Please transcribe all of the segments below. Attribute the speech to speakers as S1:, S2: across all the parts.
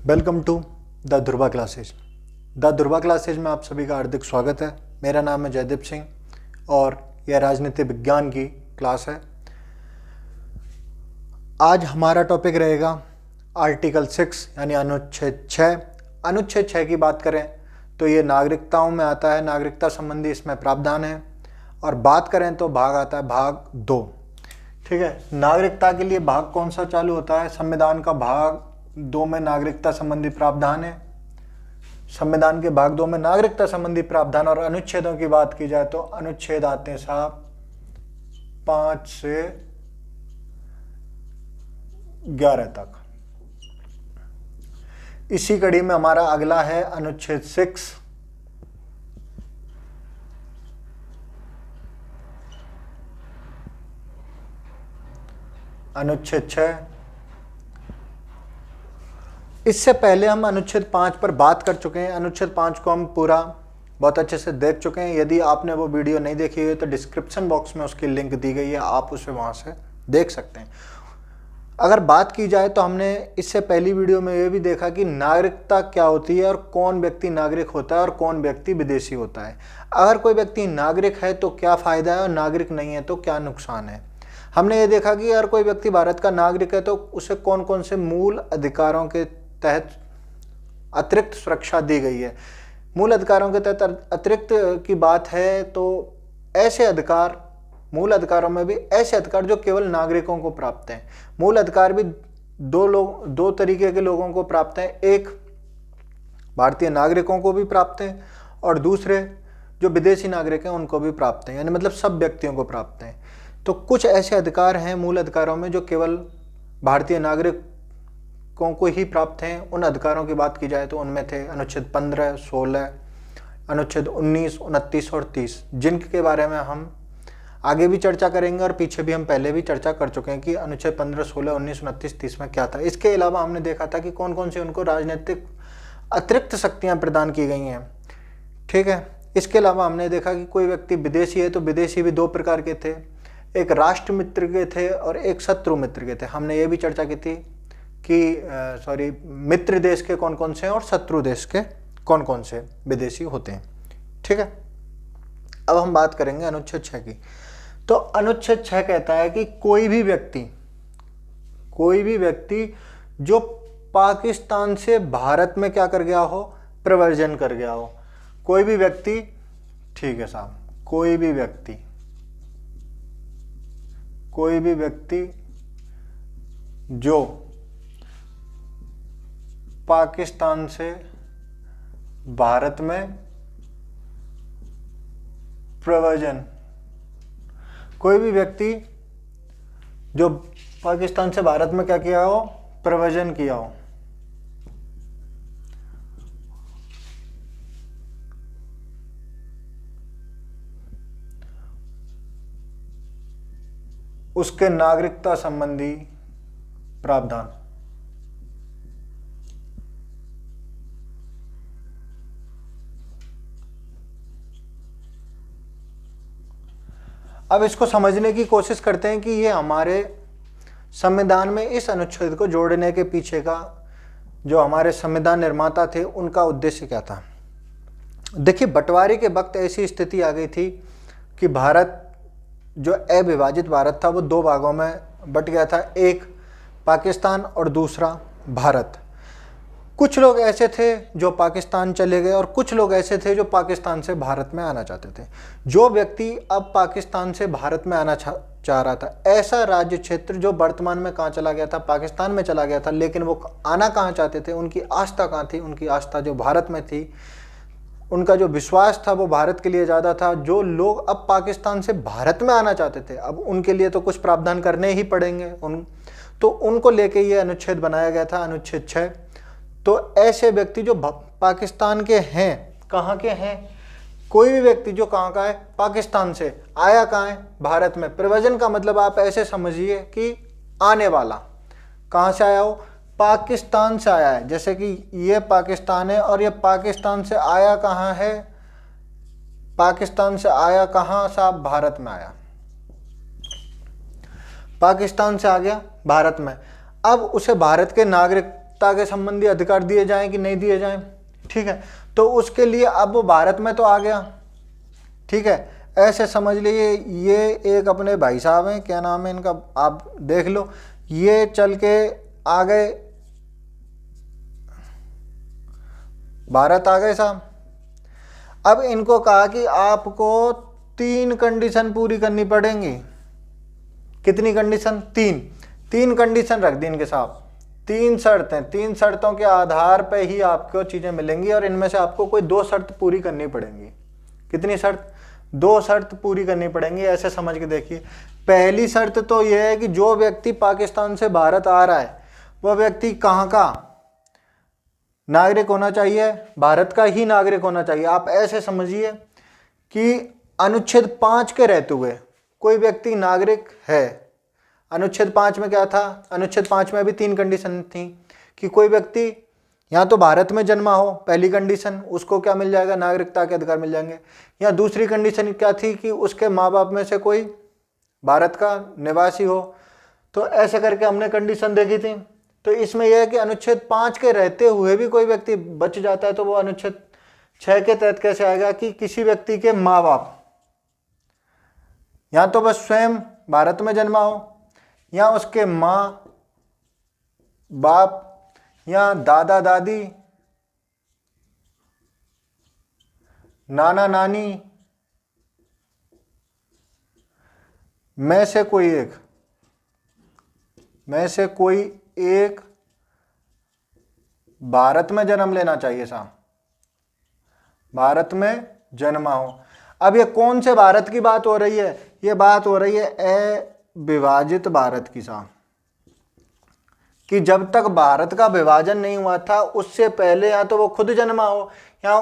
S1: Welcome to the Dhruva classes. The Dhruva classes में आप सभी का हार्दिक स्वागत है। मेरा नाम है जयदीप सिंह और यह राजनीति विज्ञान की क्लास है। आज हमारा टॉपिक रहेगा आर्टिकल 6 यानी अनुच्छेद 6। अनुच्छेद 6 की बात करें तो ये नागरिकताओं में आता है, नागरिकता संबंधी इसमें प्रावधान है। और बात करें तो भाग आता है भाग 2। ठीक है, नागरिकता के लिए भाग कौन सा चालू होता है? संविधान का भाग 2 में नागरिकता संबंधी प्रावधान है। संविधान के भाग 2 में नागरिकता संबंधी प्रावधान। और अनुच्छेदों की बात की जाए तो अनुच्छेद आते हैं साहब 5 से 11 तक। इसी कड़ी में हमारा अगला है अनुच्छेद 6। अनुच्छेद 6। इससे पहले हम अनुच्छेद 5 पर बात कर चुके हैं। अनुच्छेद 5 को हम पूरा बहुत अच्छे से देख चुके हैं। यदि आपने वो वीडियो नहीं देखी है तो डिस्क्रिप्शन बॉक्स में उसकी लिंक दी गई है, आप उसे वहाँ से देख सकते हैं। अगर बात की जाए तो हमने इससे पहली वीडियो में ये भी देखा कि नागरिकता क्या होती है और कौन व्यक्ति नागरिक होता है और कौन व्यक्ति विदेशी होता है। अगर कोई व्यक्ति नागरिक है तो क्या फ़ायदा है और नागरिक नहीं है तो क्या नुकसान है। हमने ये देखा कि अगर कोई व्यक्ति भारत का नागरिक है तो उसे कौन कौन से मूल अधिकारों के तहत अतिरिक्त सुरक्षा दी गई है। मूल अधिकारों के तहत अतिरिक्त की बात है तो ऐसे अधिकार, मूल अधिकारों में भी ऐसे अधिकार जो केवल नागरिकों को प्राप्त हैं। मूल अधिकार भी दो तरीके के लोगों को प्राप्त हैं। एक भारतीय नागरिकों को भी प्राप्त है और दूसरे जो विदेशी नागरिक हैं उनको भी प्राप्त हैं, यानी मतलब सब व्यक्तियों को प्राप्त हैं। तो कुछ ऐसे अधिकार हैं मूल अधिकारों में जो केवल भारतीय नागरिकों को ही प्राप्त हैं। उन अधिकारों की बात की जाए तो उनमें थे अनुच्छेद 15, 16, अनुच्छेद 19, 29 और 30, जिनके बारे में हम आगे भी चर्चा करेंगे और पीछे भी हम पहले भी चर्चा कर चुके हैं कि अनुच्छेद 15, 16, 19, 29, 30 में क्या था। इसके अलावा हमने देखा था कि कौन कौन सी उनको राजनीतिक अतिरिक्त शक्तियाँ प्रदान की गई हैं। ठीक है, इसके अलावा हमने देखा कि कोई व्यक्ति विदेशी है तो विदेशी भी 2 प्रकार के थे, एक राष्ट्र मित्र के थे और एक शत्रु मित्र के थे। हमने ये भी चर्चा की थी कि मित्र देश के कौन कौन से हैं और शत्रु देश के कौन कौन से विदेशी होते हैं। ठीक है, अब हम बात करेंगे अनुच्छेद 6 की। तो अनुच्छेद 6 कहता है कि कोई भी व्यक्ति जो पाकिस्तान से भारत में क्या कर गया हो, प्रव्रजन कर गया हो। कोई भी व्यक्ति, ठीक है साहब, कोई भी व्यक्ति जो पाकिस्तान से भारत में प्रव्रजन, कोई भी व्यक्ति जो पाकिस्तान से भारत में क्या किया हो, प्रव्रजन किया हो, उसके नागरिकता संबंधी प्रावधान। अब इसको समझने की कोशिश करते हैं कि ये हमारे संविधान में इस अनुच्छेद को जोड़ने के पीछे का जो हमारे संविधान निर्माता थे उनका उद्देश्य क्या था। देखिए, बंटवारे के वक्त ऐसी स्थिति आ गई थी कि भारत जो अविभाजित भारत था वो 2 भागों में बट गया था, एक पाकिस्तान और दूसरा भारत। कुछ लोग ऐसे थे जो पाकिस्तान चले गए और कुछ लोग ऐसे थे जो पाकिस्तान से भारत में आना चाहते थे। जो व्यक्ति अब पाकिस्तान से भारत में आना चाह रहा था, ऐसा राज्य क्षेत्र जो वर्तमान में कहाँ चला गया था, पाकिस्तान में चला गया था, लेकिन वो आना कहाँ चाहते थे, उनकी आस्था कहाँ थी, उनकी आस्था जो भारत में थी, उनका जो विश्वास था वो भारत के लिए ज़्यादा था। जो लोग अब पाकिस्तान से भारत में आना चाहते थे, अब उनके लिए तो कुछ प्रावधान करने ही पड़ेंगे, तो उनको लेके ये अनुच्छेद बनाया गया था, अनुच्छेद 6। तो ऐसे व्यक्ति जो पाकिस्तान के हैं, कहाँ के हैं, कोई भी व्यक्ति जो कहाँ का है, पाकिस्तान से आया कहाँ है, भारत में। प्रव्रजन का मतलब आप ऐसे समझिए कि आने वाला, कहाँ से आया हो, पाकिस्तान से आया है। जैसे कि ये पाकिस्तान है और ये पाकिस्तान से आया कहाँ है, पाकिस्तान से आया कहाँ साहब, भारत में आया। पाकिस्तान से आ गया भारत में, अब उसे भारत के नागरिक नागरिकता के संबंधी अधिकार दिए जाएं कि नहीं दिए जाएं, ठीक है। तो उसके लिए अब वो भारत में तो आ गया, ठीक है। ऐसे समझ लीजिए ये एक अपने भाई साहब हैं, क्या नाम है इनका, आप देख लो, ये चल के आ गए, भारत आ गए साहब। अब इनको कहा कि आपको 3 कंडीशन पूरी करनी पड़ेंगी। कितनी कंडीशन? 3 कंडीशन रख दी इनके साहब, 3 शर्तें। 3 शर्तों के आधार पर ही आपको चीज़ें मिलेंगी और इनमें से आपको कोई 2 शर्त पूरी करनी पड़ेंगी। कितनी शर्त? 2 शर्त पूरी करनी पड़ेंगी। ऐसे समझ के देखिए, पहली शर्त तो यह है कि जो व्यक्ति पाकिस्तान से भारत आ रहा है वह व्यक्ति कहाँ का नागरिक होना चाहिए? भारत का ही नागरिक होना चाहिए। आप ऐसे समझिए कि अनुच्छेद 5 के रहते हुए कोई व्यक्ति नागरिक है। अनुच्छेद 5 में क्या था? अनुच्छेद 5 में भी 3 कंडीशन थी कि कोई व्यक्ति या तो भारत में जन्मा हो, पहली कंडीशन, उसको क्या मिल जाएगा? नागरिकता के अधिकार मिल जाएंगे। या दूसरी कंडीशन क्या थी कि उसके माँ बाप में से कोई भारत का निवासी हो। तो ऐसे करके हमने कंडीशन देखी थी। तो इसमें यह है कि अनुच्छेद 5 के रहते हुए भी कोई व्यक्ति बच जाता है तो वो अनुच्छेद 6 के तहत कैसे आएगा कि किसी व्यक्ति के माँ बाप या तो बस स्वयं भारत में जन्मा हो या उसके माँ बाप या दादा दादी, नाना नानी में से कोई एक भारत में जन्म लेना चाहिए साहब, भारत में जन्मा हो। अब ये कौन से भारत की बात हो रही है? ये बात हो रही है अविभाजित भारत की साहब, कि जब तक भारत का विभाजन नहीं हुआ था उससे पहले या तो वो खुद जन्मा हो या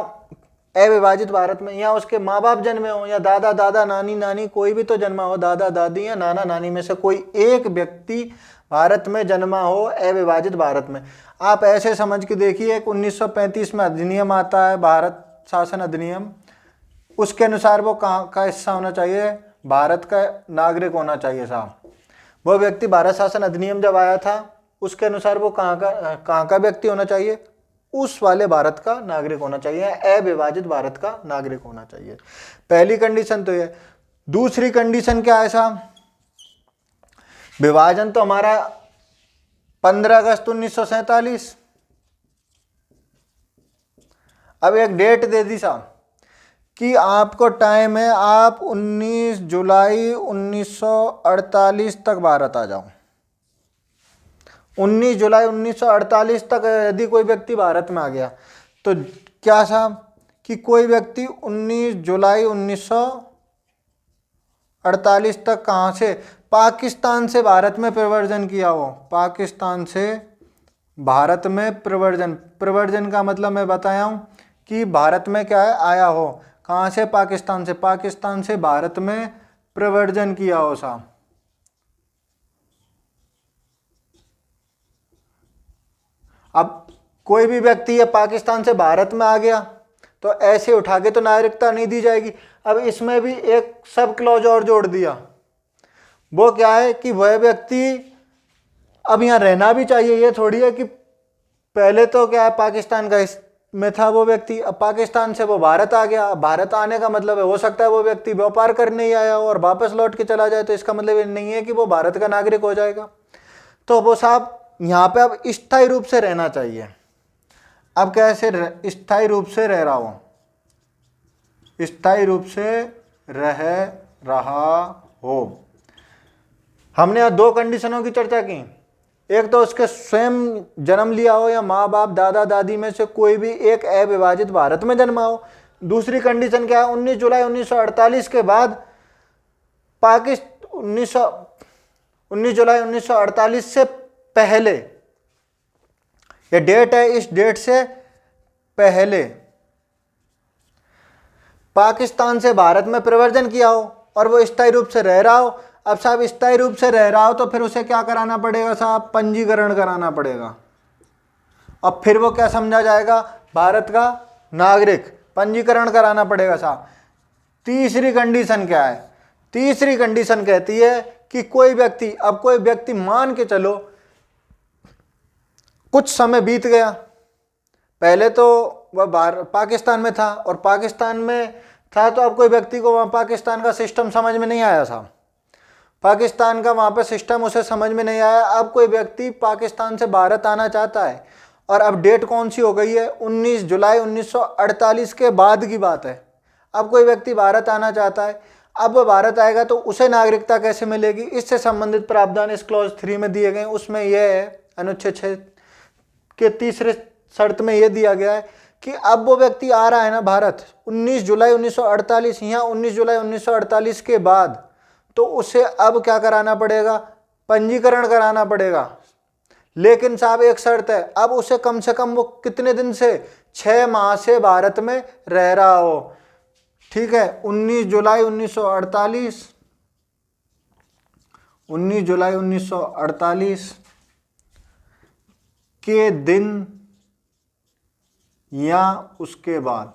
S1: अविभाजित भारत में, या उसके माँ बाप जन्मे हो, या दादा दादा नानी नानी कोई भी तो जन्मा हो, दादा दादी या नाना नानी में से कोई एक व्यक्ति भारत में जन्मा हो अविभाजित भारत में। आप ऐसे समझ के देखिए, 1935 में अधिनियम आता है, भारत शासन अधिनियम, उसके अनुसार वो कहाँ का हिस्सा होना चाहिए? भारत का नागरिक होना चाहिए साहब। वो व्यक्ति, भारत शासन अधिनियम जब आया था उसके अनुसार वो कहाँ का व्यक्ति होना चाहिए? उस वाले भारत का नागरिक होना चाहिए, अविभाजित भारत का नागरिक होना चाहिए। पहली कंडीशन तो ये। दूसरी कंडीशन क्या है साहब? विभाजन तो हमारा 15 अगस्त 1947। अब एक डेट दे दी साहब कि आपको टाइम है, आप 19 जुलाई 1948 तक भारत आ जाओ। 19 जुलाई 1948 तक यदि कोई व्यक्ति भारत में आ गया तो क्या साहब कि कोई व्यक्ति 19 जुलाई 1948 तक कहाँ से? पाकिस्तान से भारत में प्रव्रजन किया हो। पाकिस्तान से भारत में प्रव्रजन, प्रव्रजन का मतलब मैं बताया हूँ कि भारत में क्या है? आया हो। कहाँ से? पाकिस्तान से। पाकिस्तान से भारत में प्रव्रजन किया हो साहब। अब कोई भी व्यक्ति है पाकिस्तान से भारत में आ गया तो ऐसे उठा के तो नागरिकता नहीं दी जाएगी। अब इसमें भी एक सब क्लॉज और जोड़ दिया। वो क्या है कि वह व्यक्ति अब यहाँ रहना भी चाहिए। ये थोड़ी है कि पहले तो क्या है पाकिस्तान का में था वो व्यक्ति, अब पाकिस्तान से वो भारत आ गया। भारत आने का मतलब है, हो सकता है वो व्यक्ति व्यापार करने ही आया हो और वापस लौट के चला जाए, तो इसका मतलब ये नहीं है कि वो भारत का नागरिक हो जाएगा। तो वो साहब यहाँ पे अब स्थायी रूप से रहना चाहिए। अब कैसे स्थायी रूप से रह रहा हो? स्थायी रूप से रह रहा हो। हमने यहाँ 2 कंडीशनों की चर्चा की। एक तो उसके स्वयं जन्म लिया हो या माँ बाप दादा दादी में से कोई भी एक अविभाजित भारत में जन्मा हो। दूसरी कंडीशन क्या है? 19 जुलाई 1948 के बाद 19 जुलाई 1948 से पहले, ये डेट है, इस डेट से पहले पाकिस्तान से भारत में प्रव्रजन किया हो और वो स्थायी रूप से रह रहा हो। अब साहब स्थायी रूप से रह रहा हो तो फिर उसे क्या कराना पड़ेगा साहब? पंजीकरण कराना पड़ेगा। अब फिर वो क्या समझा जाएगा? भारत का नागरिक। पंजीकरण कराना पड़ेगा साहब। तीसरी कंडीशन क्या है? तीसरी कंडीशन कहती है कि कोई व्यक्ति, अब कोई व्यक्ति मान के चलो कुछ समय बीत गया, पहले तो वह पाकिस्तान में था, और पाकिस्तान में था तो अब कोई व्यक्ति को वहाँ पाकिस्तान का सिस्टम समझ में नहीं आया था, पाकिस्तान का वहाँ पे सिस्टम उसे समझ में नहीं आया। अब कोई व्यक्ति पाकिस्तान से भारत आना चाहता है, और अब डेट कौन सी हो गई है, 19 जुलाई 1948 के बाद की बात है। अब कोई व्यक्ति भारत आना चाहता है, अब वो भारत आएगा तो उसे नागरिकता कैसे मिलेगी, इससे संबंधित प्रावधान इस क्लॉज 3 में दिए गए। उसमें यह है, अनुच्छेद 6 के तीसरे शर्त में यह दिया गया है कि अब वो व्यक्ति आ रहा है ना भारत 19 जुलाई 1948, यहाँ 19 जुलाई 1948 के बाद, तो उसे अब क्या कराना पड़ेगा, पंजीकरण कराना पड़ेगा। लेकिन साहब एक शर्त है, अब उसे कम से कम वो कितने दिन से, 6 माह से भारत में रह रहा हो। ठीक है, 19 जुलाई 1948, 19 जुलाई 1948 के दिन या उसके बाद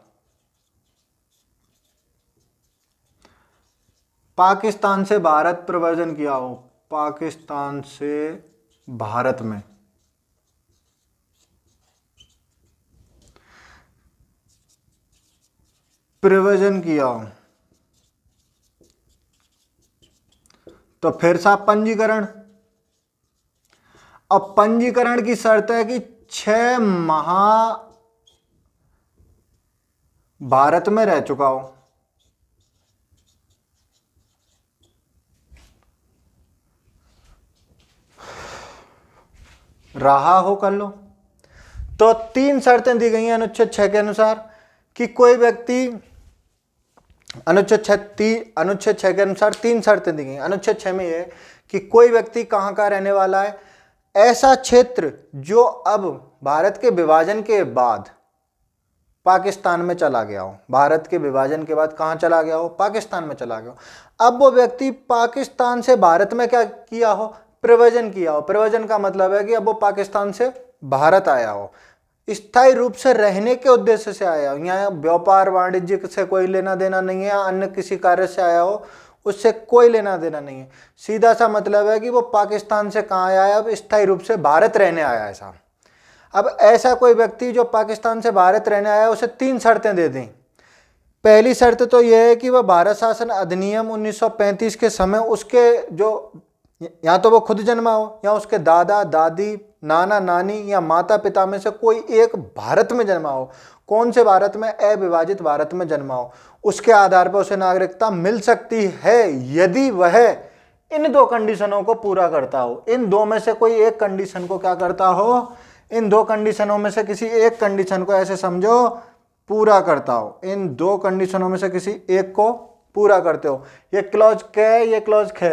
S1: पाकिस्तान से भारत प्रव्रजन किया हो, पाकिस्तान से भारत में प्रव्रजन किया हो, तो फिर साहब पंजीकरण। अब पंजीकरण की शर्त है कि 6 माह भारत में रह चुका हो। रहा हो कर लो। तो 3 शर्तें दी गई हैं अनुच्छेद 6 के अनुसार कि कोई व्यक्ति, अनुच्छेद 6 के अनुसार 3 शर्तें दी गई। अनुच्छेद 6 में यह है कि कोई व्यक्ति कहाँ का रहने वाला है, ऐसा क्षेत्र जो अब भारत के विभाजन के बाद पाकिस्तान में चला गया हो, भारत के विभाजन के बाद कहाँ चला गया हो, पाकिस्तान में चला गया हो। अब वो व्यक्ति पाकिस्तान से भारत में क्या किया हो, प्रव्रजन किया हो। प्रव्रजन का मतलब है कि अब वो पाकिस्तान से भारत आया हो, स्थायी रूप से रहने के उद्देश्य से आया हो, यहाँ व्यापार वाणिज्य से कोई लेना देना नहीं है, अन्य किसी कार्य से आया हो, उससे कोई लेना देना नहीं है। सीधा सा मतलब है कि वो पाकिस्तान से कहाँ आया, अब स्थायी रूप से भारत रहने आया है साहब। अब ऐसा कोई व्यक्ति जो पाकिस्तान से भारत रहने आया, उसे 3 शर्तें दे दी। पहली शर्त तो यह है कि वह भारत शासन अधिनियम 1935 के समय उसके जो, या तो वो खुद जन्मा हो या उसके दादा दादी नाना नानी या माता पिता में से कोई एक भारत में जन्मा हो। कौन से भारत में, अविभाजित भारत में जन्मा हो। उसके आधार पर उसे नागरिकता मिल सकती है यदि वह इन 2 कंडीशनों को पूरा करता हो। इन 2 में से कोई एक कंडीशन को क्या करता हो, इन 2 कंडीशनों में से किसी एक कंडीशन को ऐसे समझो पूरा करता हो। इन 2 कंडीशनों में से किसी एक को पूरा करते हो। ये क्लॉज क, ये क्लॉज ख।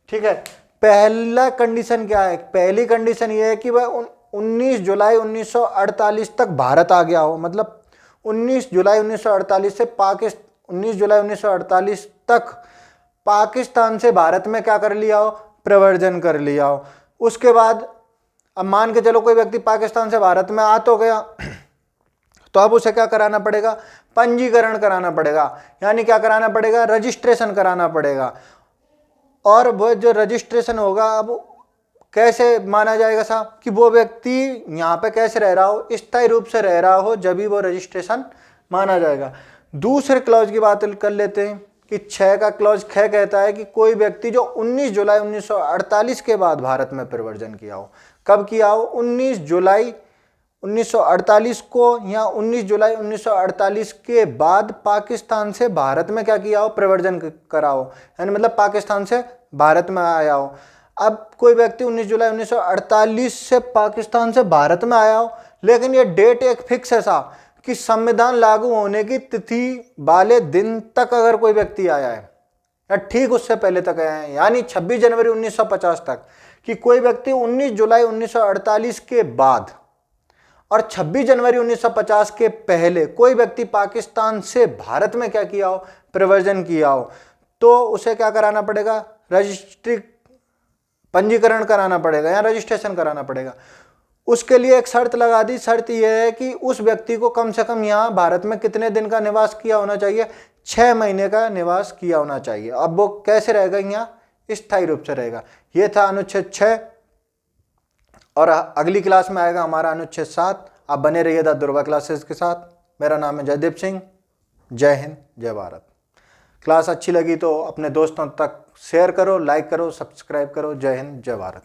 S1: ठीक है, पहला कंडीशन क्या है, पहली कंडीशन ये है कि वह 19 जुलाई 1948 तक भारत आ गया हो। मतलब 19 जुलाई 1948 से 19 जुलाई 1948 तक पाकिस्तान से भारत में क्या कर लिया हो, प्रव्रजन कर लिया हो। उसके बाद अब मान के चलो कोई व्यक्ति पाकिस्तान से भारत में आ तो गया, तो अब उसे क्या कराना पड़ेगा, पंजीकरण कराना पड़ेगा। यानी क्या कराना पड़ेगा, रजिस्ट्रेशन कराना पड़ेगा। और वो जो रजिस्ट्रेशन होगा, अब कैसे माना जाएगा साहब कि वो व्यक्ति यहाँ पे कैसे रह रहा हो, स्थायी रूप से रह रहा हो, जब भी वो रजिस्ट्रेशन माना जाएगा। दूसरे क्लॉज की बात कर लेते हैं कि 6 का क्लॉज ख कहता है कि कोई व्यक्ति जो 19 जुलाई 1948 के बाद भारत में प्रव्रजन किया हो। कब किया हो, 19 जुलाई 1948 को या 19 जुलाई 1948 के बाद पाकिस्तान से भारत में क्या किया हो, प्रव्रजन करा हो, यानी मतलब पाकिस्तान से भारत में आया हो। अब कोई व्यक्ति 19 जुलाई 1948 से पाकिस्तान से भारत में आया हो, लेकिन ये डेट एक फिक्स है साहब कि संविधान लागू होने की तिथि वाले दिन तक अगर कोई व्यक्ति आया है या ठीक उससे पहले तक आया है, यानी 26 जनवरी 1950 तक, कि कोई व्यक्ति 19 जुलाई 1948 के बाद और 26 जनवरी 1950 के पहले कोई व्यक्ति पाकिस्तान से भारत में क्या किया हो, प्रव्रजन किया हो, तो उसे क्या कराना पड़ेगा, पंजीकरण कराना पड़ेगा या रजिस्ट्रेशन कराना पड़ेगा। उसके लिए एक शर्त लगा दी। शर्त यह है कि उस व्यक्ति को कम से कम यहाँ भारत में कितने दिन का निवास किया होना चाहिए, 6 महीने का निवास किया होना चाहिए। अब वो कैसे रहेगा, यहाँ स्थायी रूप से रहेगा। ये था अनुच्छेद 6। और अगली क्लास में आएगा हमारा अनुच्छेद 7। आप बने रहिए द दुर्वा क्लासेस के साथ। मेरा नाम है जयदीप सिंह। जय हिंद, जय भारत। क्लास अच्छी लगी तो अपने दोस्तों तक शेयर करो, लाइक करो, सब्सक्राइब करो। जय हिंद, जय भारत।